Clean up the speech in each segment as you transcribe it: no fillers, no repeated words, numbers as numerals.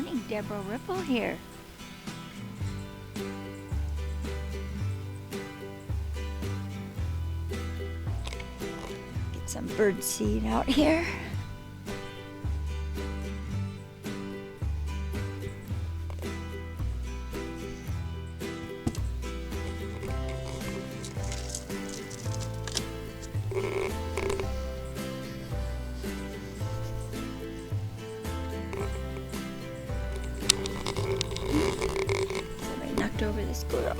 morning, Deborah Ripple here. Get some bird seed out here. Somebody knocked over the squirrel.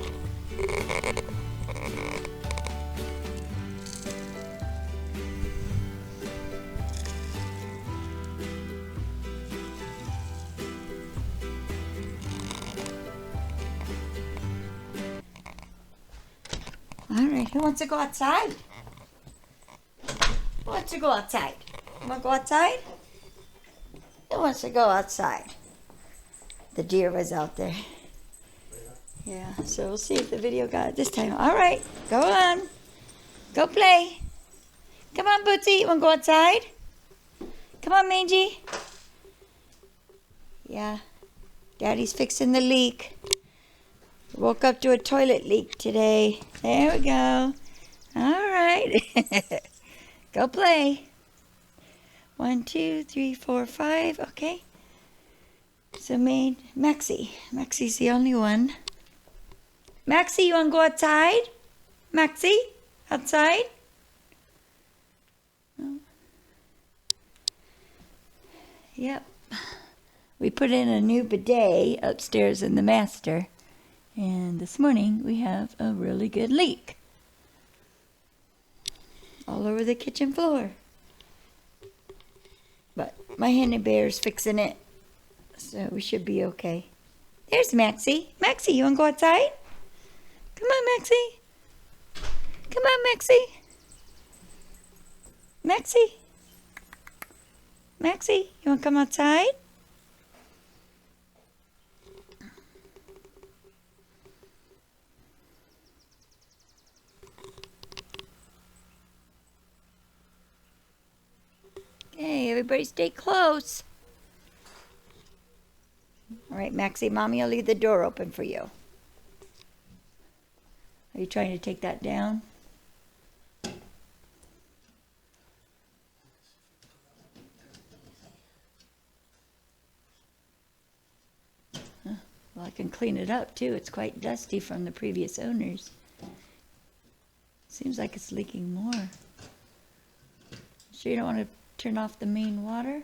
All right, who wants to go outside? Who wants to go outside? You want to go outside? Who wants to go outside? The deer was out there. Yeah, so we'll see if the video got it this time. All right, go on. Go play. Come on, Bootsy. You want to go outside? Come on, Mangy. Yeah, Daddy's fixing the leak. Woke up to a toilet leak today. There we go. All right. Go play. 1, 2, 3, 4, 5. Okay. So Maxie's the only one. Maxie, you want to go outside? Maxie, outside? No. Yep. We put in a new bidet upstairs in the master. And this morning we have a really good leak. All over the kitchen floor. But my honey bear's fixing it. So we should be okay. There's Maxie. Maxie, you want to go outside? Come on, Maxie. Come on, Maxie. Maxie. Maxie, you want to come outside? Hey, everybody stay close. All right, Maxie, Mommy will leave the door open for you. Are you trying to take that down? Huh. Well, I can clean it up too. It's quite dusty from the previous owners. Seems like it's leaking more. Sure you don't want to turn off the main water?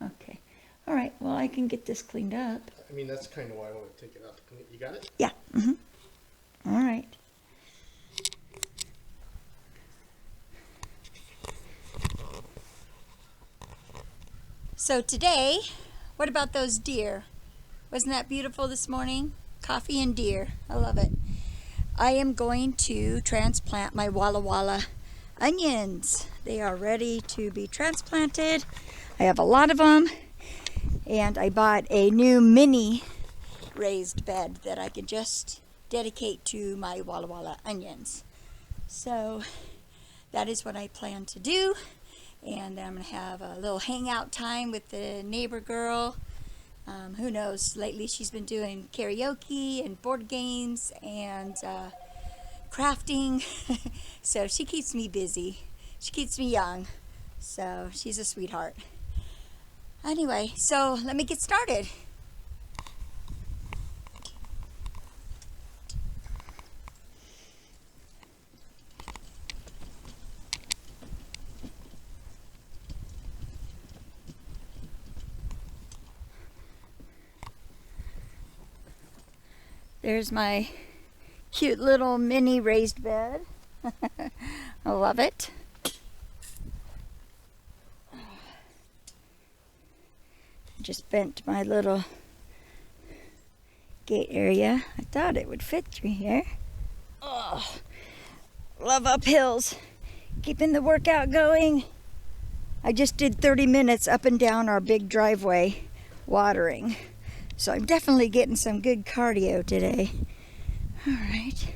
No. Okay. All right. Well, I can get this cleaned up. I mean, that's kind of why I want to take it out. You got it? Yeah. Mm-hmm. All right. So today, what about those deer? Wasn't that beautiful this morning? Coffee and deer. I love it. I am going to transplant my Walla Walla onions. They are ready to be transplanted. I have a lot of them. And I bought a new mini raised bed that I can just dedicate to my Walla Walla onions. So that is what I plan to do. And I'm going to have a little hangout time with the neighbor girl. Who knows, lately she's been doing karaoke and board games and crafting. So she keeps me busy. She keeps me young. So she's a sweetheart. Anyway, so let me get started. There's my cute little mini raised bed. I love it. Just bent my little gate area. I thought it would fit through here. Oh, love up hills. Keeping the workout going. I just did 30 minutes up and down our big driveway watering. So I'm definitely getting some good cardio today. All right.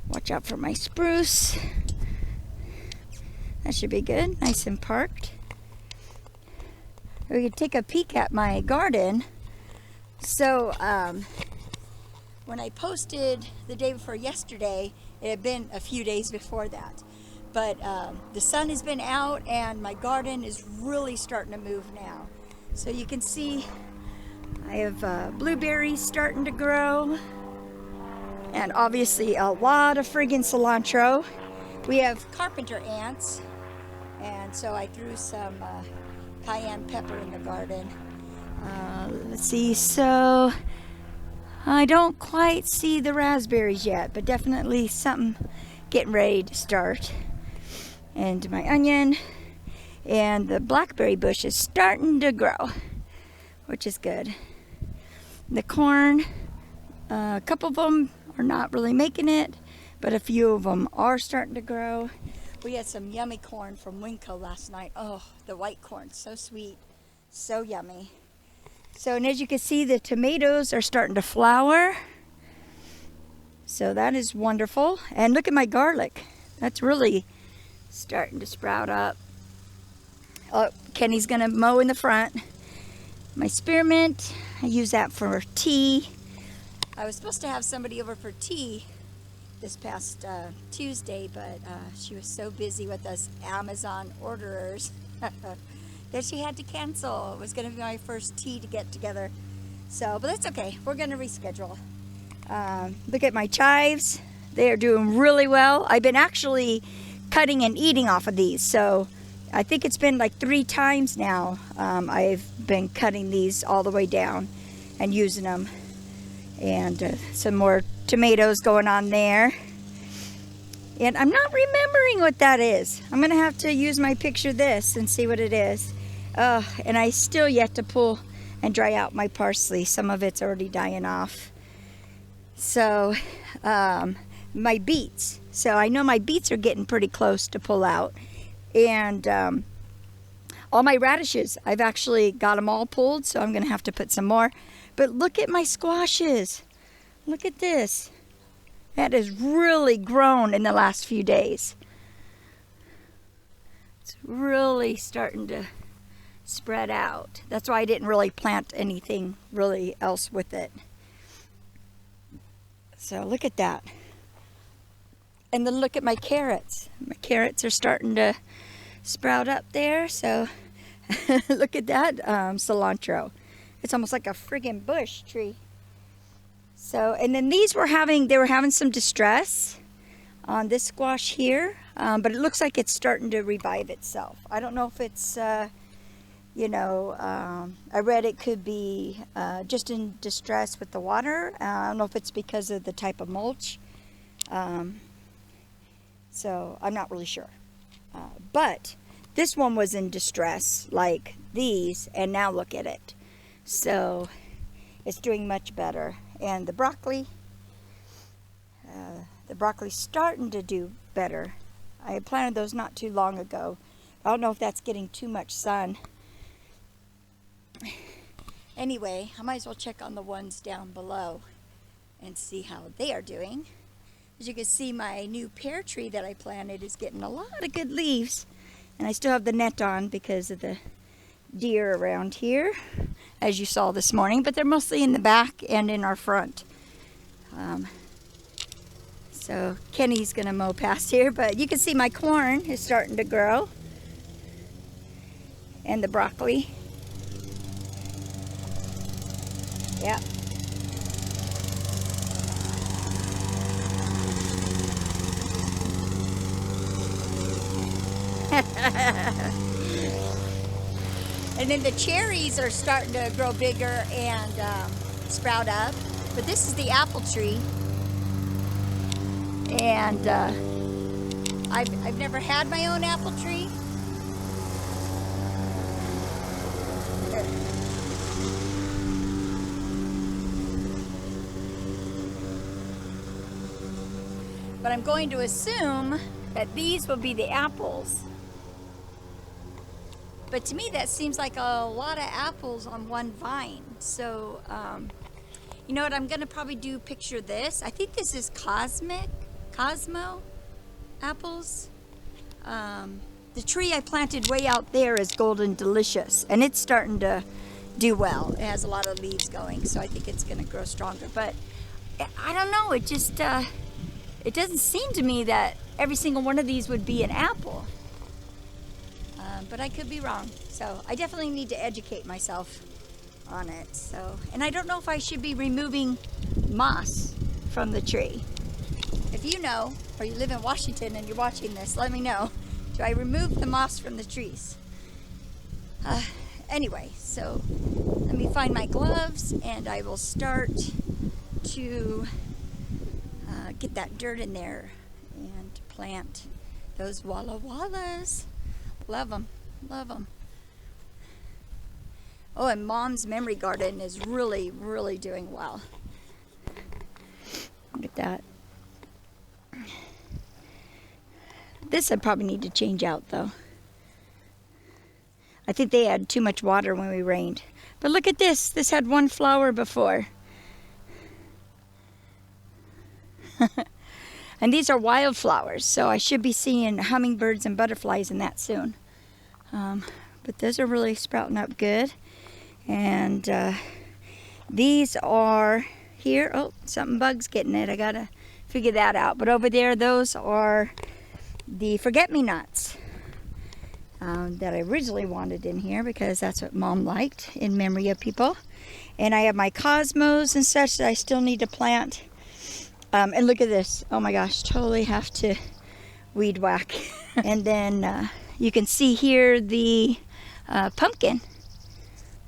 Watch out for my spruce. That should be good. Nice and parked. We could take a peek at my garden. So when I posted the day before yesterday, it had been a few days before that. But the sun has been out and my garden is really starting to move now. So you can see I have blueberries starting to grow, and obviously a lot of friggin' cilantro. We have carpenter ants, and so I threw some cayenne pepper in the garden. Let's see, so I don't quite see the raspberries yet, but definitely something getting ready to start. And my onion, and the blackberry bush is starting to grow, which is good. The corn, a couple of them are not really making it, but a few of them are starting to grow. We had some yummy corn from Winco last night. Oh, the white corn, so sweet, so yummy. So, and as you can see, the tomatoes are starting to flower. So that is wonderful. And look at my garlic. That's really starting to sprout up. Oh, Kenny's gonna mow in the front. My spearmint, I use that for tea. I was supposed to have somebody over for tea this past Tuesday, but she was so busy with us Amazon orderers that she had to cancel. It was going to be my first tea to get together. So, but that's okay. We're going to reschedule. Look at my chives. They are doing really well. I've been actually cutting and eating off of these. So I think it's been like 3 times now. I've been cutting these all the way down and using them. And some more tomatoes going on there. And I'm not remembering what that is. I'm going to have to use my picture this and see what it is. And I still yet to pull and dry out my parsley. Some of it's already dying off. So, my beets. So I know my beets are getting pretty close to pull out. And all my radishes, I've actually got them all pulled, so I'm going to have to put some more. But look at my squashes. Look at this. That has really grown in the last few days. It's really starting to spread out. That's why I didn't really plant anything really else with it. So look at that. And then look at my carrots. My carrots are starting to sprout up there. So look at that cilantro. It's almost like a friggin' bush tree. So, and then these were having some distress on this squash here, but it looks like it's starting to revive itself. I don't know if it's, I read it could be just in distress with the water. I don't know if it's because of the type of mulch. So I'm not really sure. But this one was in distress like these, and now look at it. So it's doing much better. And the broccoli's starting to do better. I had planted those not too long ago. I don't know if that's getting too much sun. Anyway, I might as well check on the ones down below and see how they are doing. As you can see, my new pear tree that I planted is getting a lot of good leaves. And I still have the net on because of the deer around here, as you saw this morning, but they're mostly in the back and in our front. So Kenny's gonna mow past here, but you can see my corn is starting to grow, and the broccoli. Yeah. And then the cherries are starting to grow bigger and sprout up. But this is the apple tree. And I've never had my own apple tree. But I'm going to assume that these will be the apples. But to me, that seems like a lot of apples on one vine. So, you know what? I'm going to probably picture this. I think this is Cosmo apples. The tree I planted way out there is Golden Delicious. And it's starting to do well. It has a lot of leaves going, so I think it's going to grow stronger. But I don't know. It just it doesn't seem to me that every single one of these would be an apple. But I could be wrong. So I definitely need to educate myself on it. So, and I don't know if I should be removing moss from the tree. If you know, or you live in Washington and you're watching this, let me know. Do I remove the moss from the trees? Anyway, so let me find my gloves and I will start to get that dirt in there and plant those Walla Wallas. Love them, love them. Oh, and Mom's memory garden is really, really doing well. Look at that. This I probably need to change out though. I think they had too much water when we rained. But look at this. This had one flower before. And these are wildflowers, so I should be seeing hummingbirds and butterflies in that soon. But those are really sprouting up good. And these are here. Oh, something bug's getting it. I gotta figure that out. But over there, those are the forget-me-nots that I originally wanted in here because that's what Mom liked in memory of people. And I have my cosmos and such that I still need to plant. And look at this. Oh my gosh, totally have to weed whack. And then you can see here the pumpkin.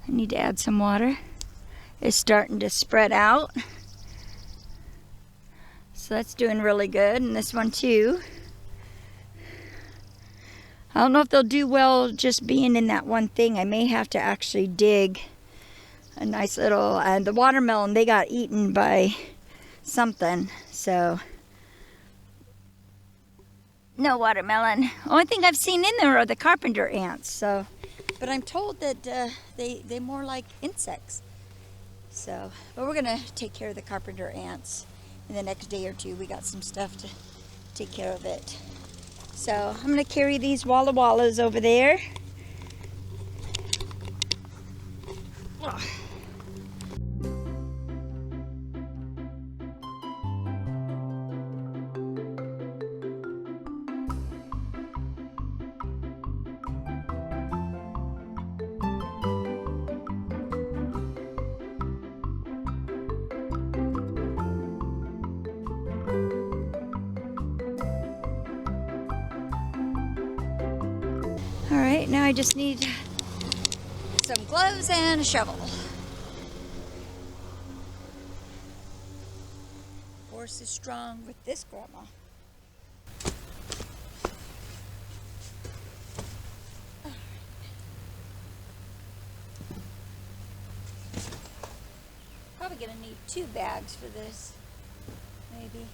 I need to add some water. It's starting to spread out. So that's doing really good. And this one too. I don't know if they'll do well just being in that one thing. I may have to actually dig a nice little, and the watermelon, they got eaten by something, so no watermelon. Only thing I've seen in there are the carpenter ants, so, but I'm told that they more like insects. So, but we're gonna take care of the carpenter ants in the next day or two. We got some stuff to take care of it. So I'm gonna carry these Walla Wallas over there. Oh. All right, now I just need some gloves and a shovel. Force is strong with this grandma. Probably gonna need 2 bags for this, maybe.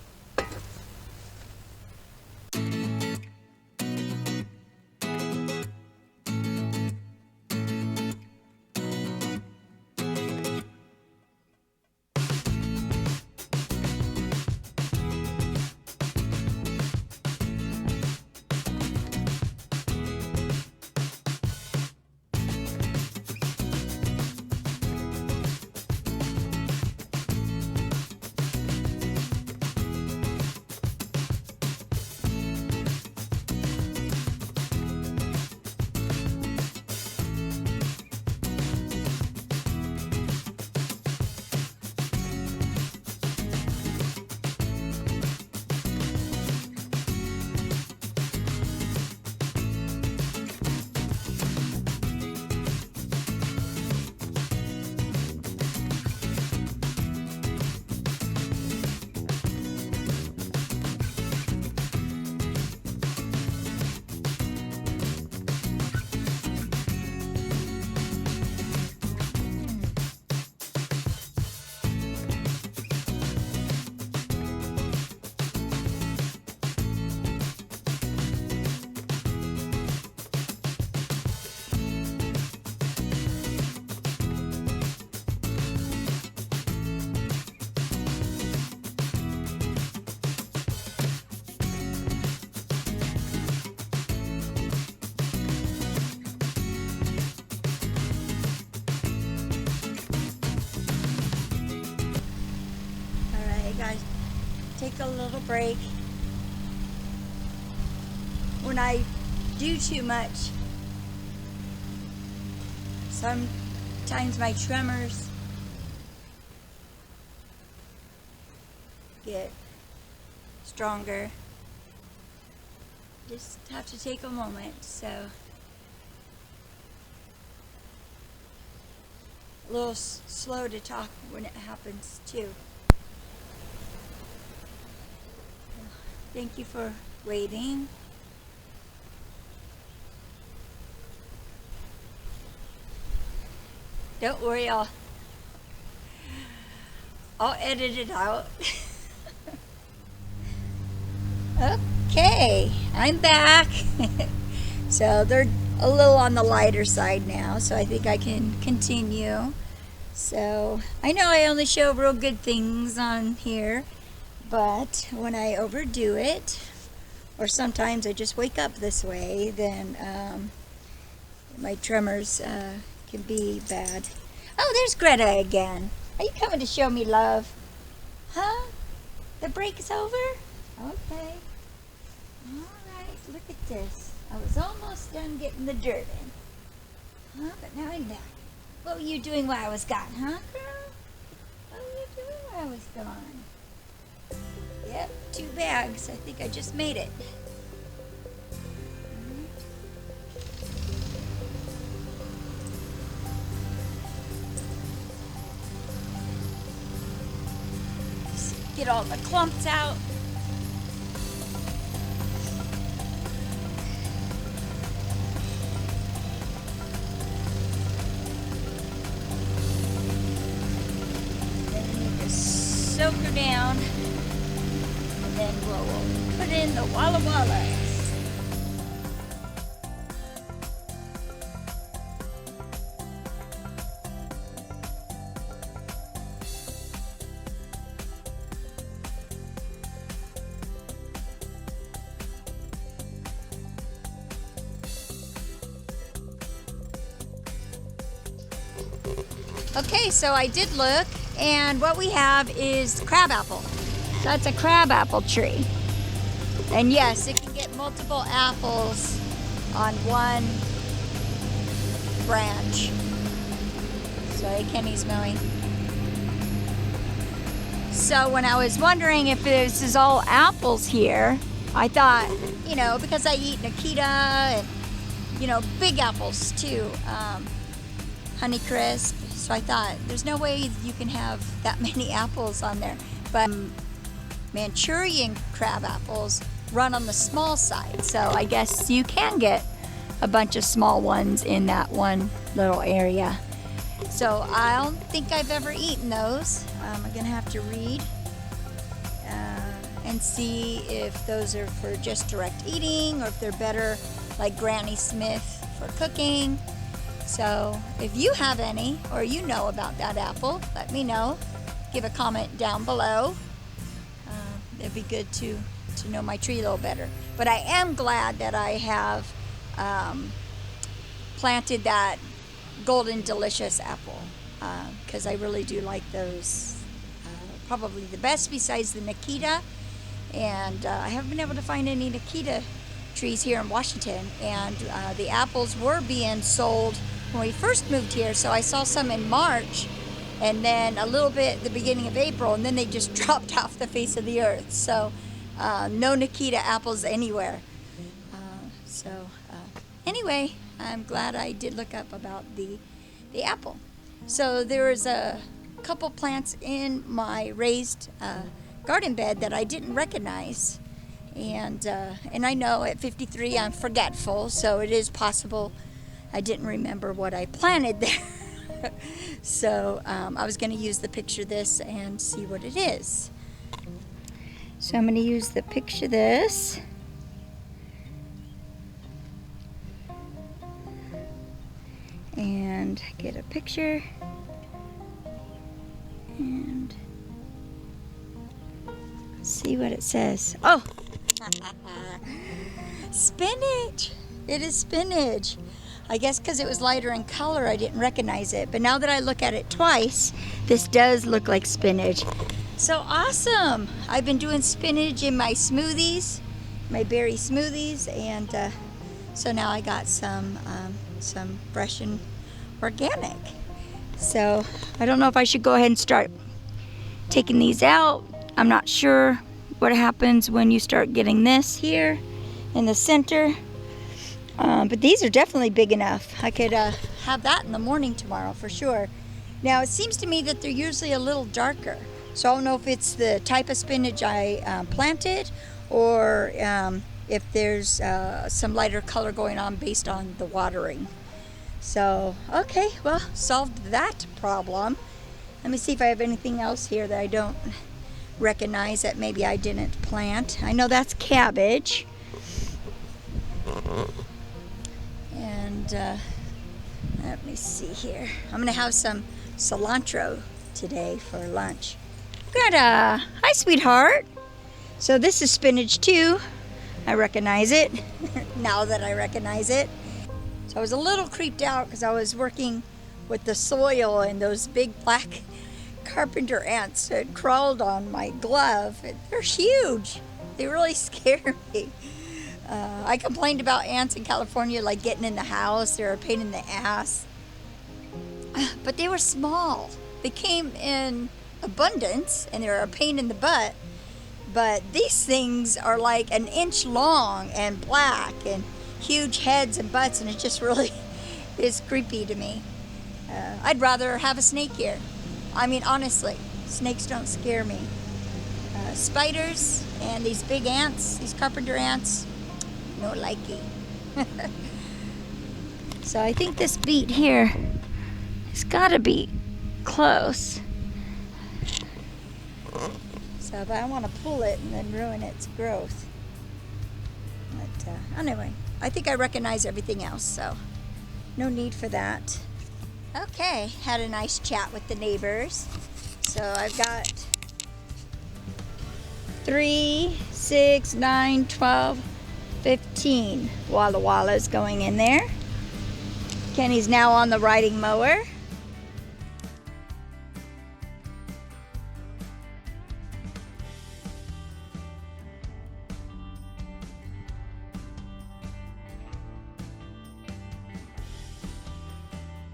take a little break. When I do too much, sometimes my tremors get stronger. Just have to take a moment. So a little slow to talk when it happens too. Thank you for waiting. Don't worry, I'll edit it out. Okay, I'm back. So they're a little on the lighter side now, so I think I can continue. So I know I only show real good things on here, but when I overdo it, or sometimes I just wake up this way, then my tremors can be bad. Oh, there's Greta again. Are you coming to show me love? Huh? The break is over? Okay. Alright, look at this. I was almost done getting the dirt in. Huh? But now I'm back. What were you doing while I was gone, huh, girl? What were you doing while I was gone? Yep, 2 bags. I think I just made it. Get all the clumps out. Then we need to soak her down. And then we'll put in the Walla Wallas. Okay, so I did look, and what we have is crabapple. That's a crabapple tree. And yes, it can get multiple apples on one branch. Sorry, Kenny's mowing. So when I was wondering if this is all apples here, I thought, you know, because I eat Nikita and, you know, big apples too, Honeycrisp. So I thought, there's no way you can have that many apples on there. But Manchurian crab apples run on the small side. So I guess you can get a bunch of small ones in that one little area. So I don't think I've ever eaten those. I'm gonna have to read and see if those are for just direct eating or if they're better like Granny Smith for cooking. So if you have any or you know about that apple, let me know. Give a comment down below. It'd be good to know my tree a little better. But I am glad that I have planted that Golden Delicious apple because I really do like those. Probably the best besides the Nikita. And I haven't been able to find any Nikita trees here in Washington. And the apples were being sold when we first moved here, so I saw some in March and then a little bit at the beginning of April, and then they just dropped off the face of the earth. So no Nikita apples anywhere. Anyway, I'm glad I did look up about the apple. So there was a couple plants in my raised garden bed that I didn't recognize. And I know at 53 I'm forgetful, so it is possible I didn't remember what I planted there. So I was going to use the picture this and see what it is. So I'm going to use the picture this. And get a picture. And see what it says. Oh! Spinach! It is spinach. I guess because it was lighter in color, I didn't recognize it. But now that I look at it twice, this does look like spinach. So awesome. I've been doing spinach in my smoothies, my berry smoothies, and so now I got some fresh and organic. So I don't know if I should go ahead and start taking these out. I'm not sure what happens when you start getting this here in the center. But these are definitely big enough. I could have that in the morning tomorrow for sure. Now it seems to me that they're usually a little darker. So I don't know if it's the type of spinach I planted or if there's some lighter color going on based on the watering. So, okay, well, solved that problem. Let me see if I have anything else here that I don't recognize that maybe I didn't plant. I know that's cabbage. And let me see here. I'm gonna have some cilantro today for lunch. Greta, hi sweetheart. So this is spinach too. I recognize it now that I recognize it. So I was a little creeped out because I was working with the soil and those big black carpenter ants had crawled on my glove. They're huge. They really scare me. I complained about ants in California, like getting in the house. They're a pain in the ass. But they were small. They came in abundance and they were a pain in the butt. But these things are like an inch long and black and huge heads and butts, and it just really is creepy to me. I'd rather have a snake here. I mean, honestly, snakes don't scare me. Spiders and these big ants, these carpenter ants, no likey. So I think this beet here has got to be close. So, but I want to pull it and then ruin its growth. But anyway, I think I recognize everything else, so no need for that. Okay, had a nice chat with the neighbors. So I've got 3, 6, 9, 12, 15 Walla Wallas going in there. Kenny's now on the riding mower.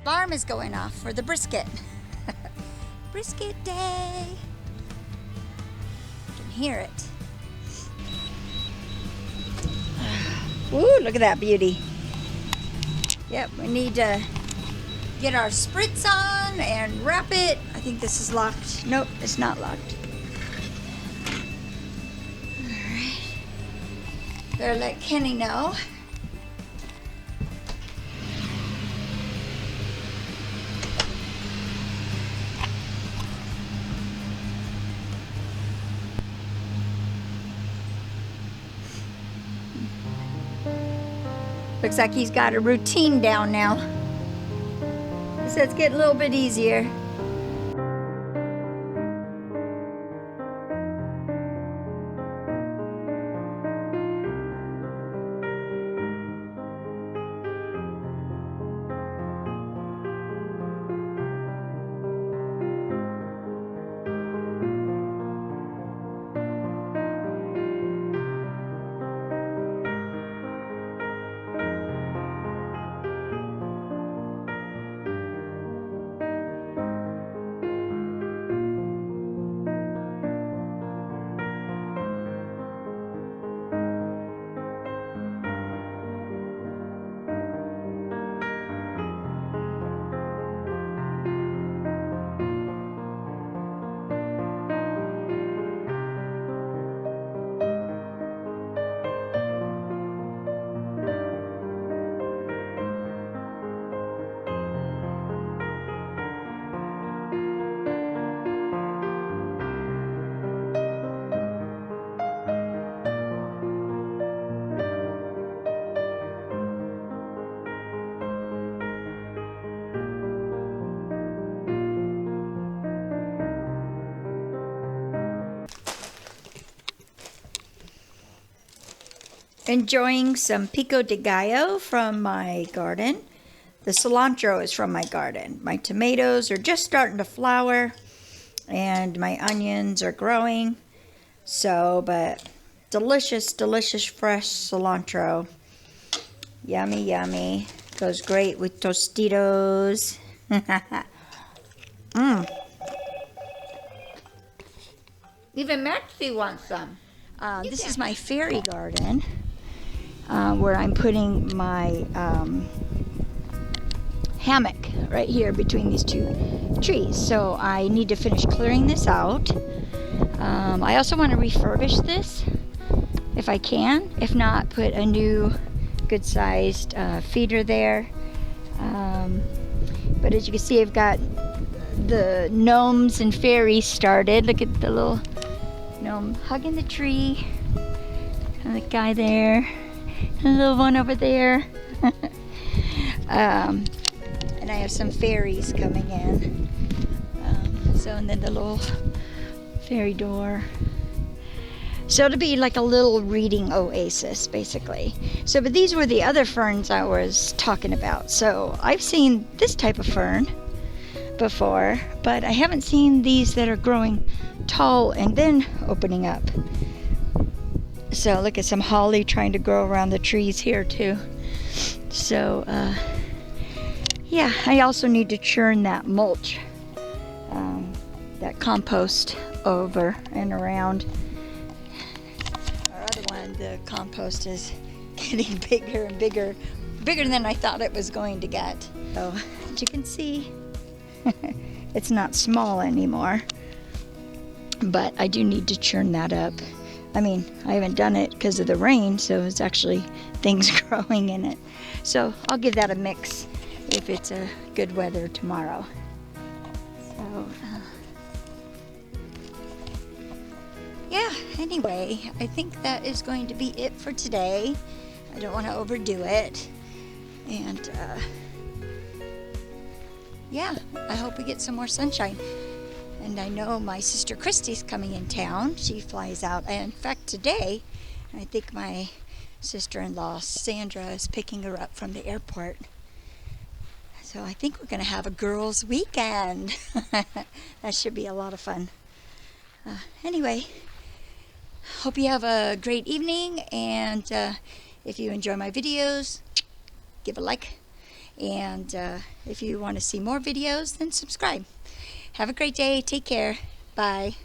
Alarm is going off for the brisket. Brisket day. You can hear it. Ooh, look at that beauty. Yep, we need to get our spritz on and wrap it. I think this is locked. Nope, it's not locked. Alright. Better let Kenny know. Looks like he's got a routine down now. So it's getting a little bit easier. Enjoying some pico de gallo from my garden. The cilantro is from my garden. My tomatoes are just starting to flower. and my onions are growing. So, but delicious, delicious fresh cilantro. Yummy, yummy. Goes great with Tostitos. Even Maxie wants some. This is my fairy garden where I'm putting my hammock right here between these two trees. So I need to finish clearing this out. I also want to refurbish this if I can. If not, put a new good sized feeder there. But as you can see, I've got the gnomes and fairies started. Look at the little gnome hugging the tree. And the guy there. And the little one over there. And I have some fairies coming in. And then the little fairy door. So it'll be like a little reading oasis, basically. So, but these were the other ferns I was talking about. So I've seen this type of fern before, but I haven't seen these that are growing tall and then opening up. So look at some holly trying to grow around the trees here too. So yeah, I also need to churn that mulch, that compost over and around. Our other one, the compost is getting bigger and bigger, bigger than I thought it was going to get. So as you can see, it's not small anymore, but I do need to churn that up. I mean, I haven't done it because of the rain, so it's actually things growing in it. So I'll give that a mix if it's a good weather tomorrow. So yeah, anyway, I think that is going to be it for today. I don't want to overdo it. And yeah, I hope we get some more sunshine. And I know my sister Christy's coming in town. She flies out. And in fact, today, I think my sister-in-law Sandra is picking her up from the airport. So I think we're going to have a girls' weekend. That should be a lot of fun. Anyway, hope you have a great evening. And if you enjoy my videos, give a like. And if you want to see more videos, then subscribe. Have a great day. Take care. Bye.